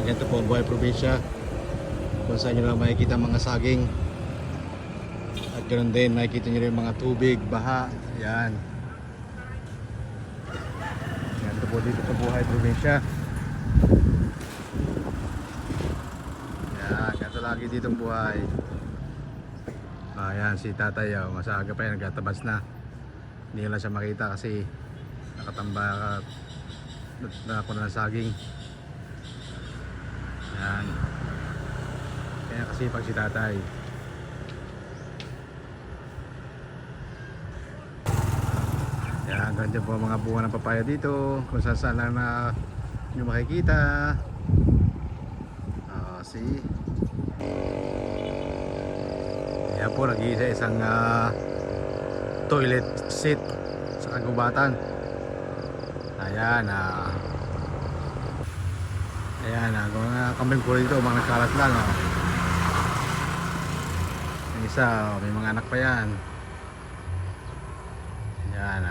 Ganito po ang buhay probinsya, kung saan nyo lang makikita mga saging. At ganoon din makikita nyo rin mga tubig, baha. Yan. Ganito po dito sa buhay probinsya. Yan, ganito lagi dito ang buhay. Ayan si tatay, mas aga pa yan, nagtatabas na. Hindi lang siya makita kasi nakatamba na ako ng saging. Yan. Kaya kasipag si tatay. Yan, ganyan po mga bunga ng papaya dito, kung saan saan lang na nyo makikita. See? Yan po, nag-iisa isang toilet seat sa kagubatan. Ayan, ayan, mga kambing po dito, mga nagkalat lang. Yung isa, may mga anak pa yan. Ayan,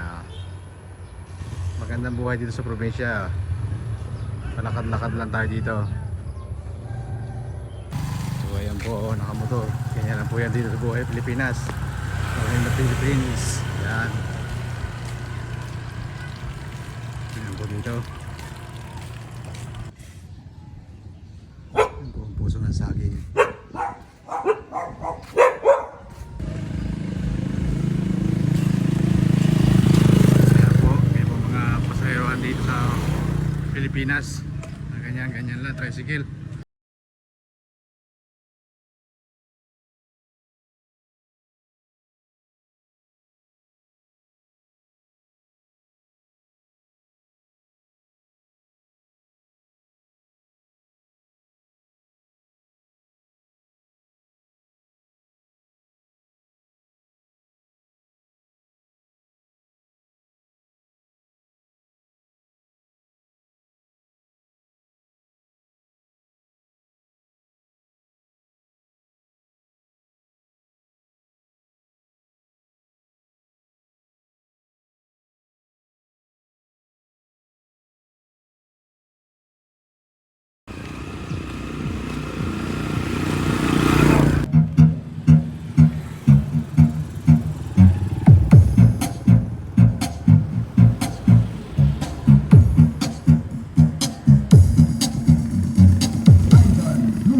magandang buhay dito sa probinsya. Palakad-lakad lang tayo dito. So ayan po, nakamotor. Kanya lang po yan dito sa buhay Pilipinas. Buhay na Philippines. Ayan. Ayan po dito. Ayan po ang puso ng saging. Ayan po, may po mga pasaherohan dito sa Pilipinas. Ganyan lang, tricycle.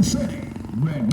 City, Red